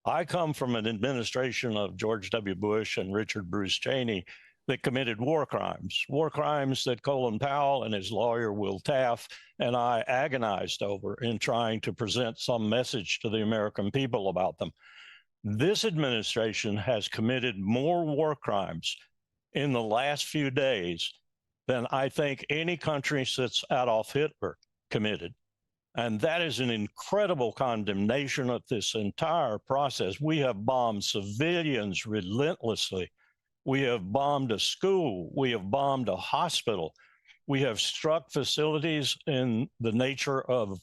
I come from an administration of George W. Bush and Richard Bruce Cheney that committed war crimes that Colin Powell and his lawyer, Will Taft, and I agonized over in trying to present some message to the American people about them. This administration has committed more war crimes in the last few days than I think any country since Adolf Hitler committed. And that is an incredible condemnation of this entire process. We have bombed civilians relentlessly. We have bombed a school. We have bombed a hospital. We have struck facilities in the nature of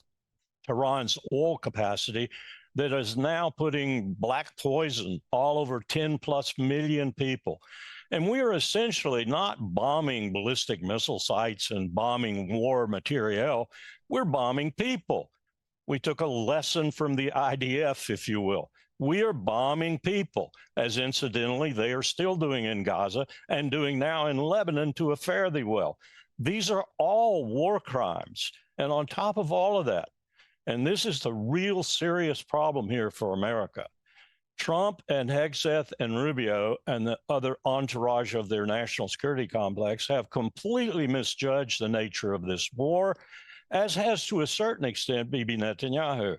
Tehran's oil capacity that is now putting black poison all over 10 plus million people. And we are essentially not bombing ballistic missile sites and bombing war materiel. We're bombing people. We took a lesson from the IDF, if you will. We are bombing people, as incidentally they are still doing in Gaza and doing now in Lebanon to a fare thee well. These are all war crimes. And on top of all of that, and this is the real serious problem here for America, Trump and Hegseth and Rubio and the other entourage of their national security complex have completely misjudged the nature of this war, as has to a certain extent Bibi Netanyahu.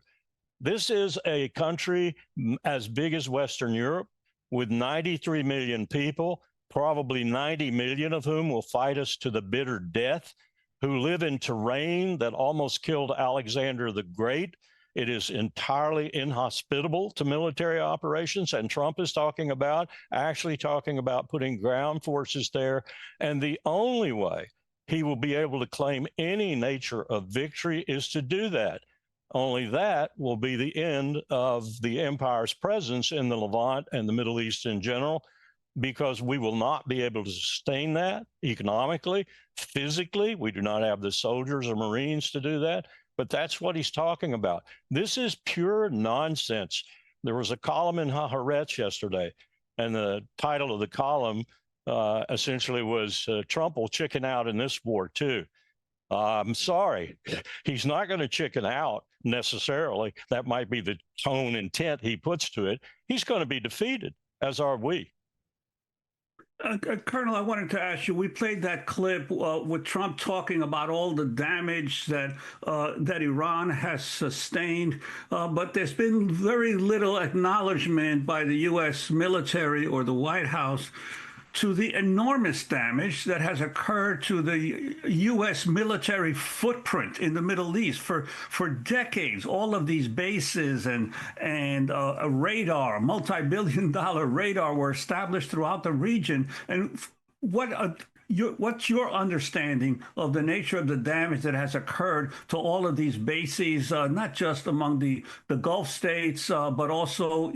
This is a country as big as Western Europe with 93 million people, probably 90 million of whom will fight us to the bitter death, who live in terrain that almost killed Alexander the Great. It is entirely inhospitable to military operations, and Trump is actually talking about putting ground forces there. And the only way he will be able to claim any nature of victory is to do that. Only that will be the end of the empire's presence in the Levant and the Middle East in general, because we will not be able to sustain that economically, physically. We do not have the soldiers or Marines to do that. But that's what he's talking about. This is pure nonsense. There was a column in Haaretz yesterday, and the title of the column essentially was Trump will chicken out in this war too. I'm sorry, he's not going to chicken out necessarily. That might be the tone intent he puts to it. He's going to be defeated, as are we. Colonel, I wanted to ask you, we played that clip with Trump talking about all the damage that Iran has sustained, but there's been very little acknowledgement by the U.S. military or the White House to the enormous damage that has occurred to the U.S. military footprint in the Middle East for decades. All of these bases and a radar, multi-billion-dollar radar, were established throughout the region. And what's your understanding of the nature of the damage that has occurred to all of these bases, not just among the Gulf states, but also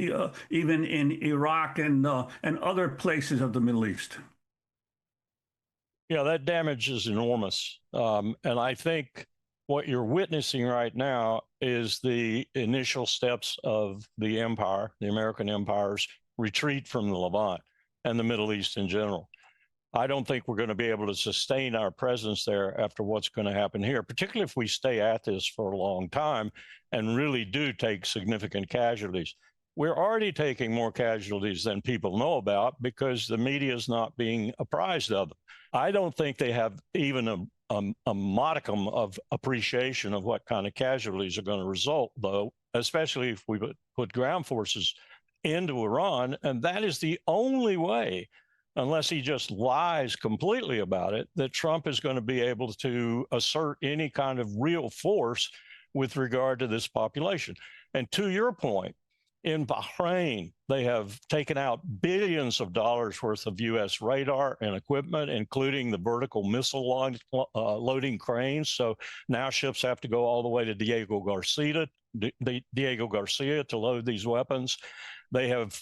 even in Iraq and other places of the Middle East? Yeah, that damage is enormous. And I think what you're witnessing right now is the initial steps of the empire, the American empire's retreat from the Levant and the Middle East in general. I don't think we're going to be able to sustain our presence there after what's going to happen here, particularly if we stay at this for a long time and really do take significant casualties. We're already taking more casualties than people know about because the media is not being apprised of them. I don't think they have even a modicum of appreciation of what kind of casualties are going to result, though, especially if we put ground forces into Iran. And that is the only way, unless he just lies completely about it, that Trump is going to be able to assert any kind of real force with regard to this population. And to your point, in Bahrain, they have taken out billions of dollars worth of U.S. radar and equipment, including the vertical missile loading cranes. So now ships have to go all the way to Diego Garcia to load these weapons. They have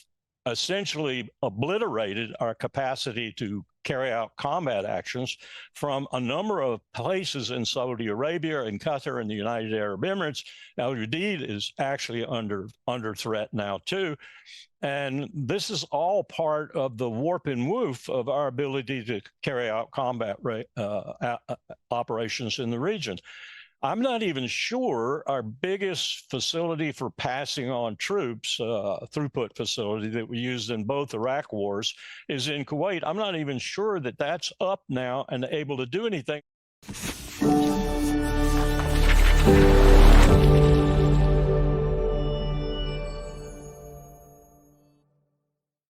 essentially obliterated our capacity to carry out combat actions from a number of places in Saudi Arabia and Qatar and the United Arab Emirates. Al Udeid is actually under threat now too. And this is all part of the warp and woof of our ability to carry out combat operations in the region. I'm not even sure our biggest facility for passing on troops, throughput facility that we used in both Iraq wars, is in Kuwait. I'm not even sure that that's up now and able to do anything.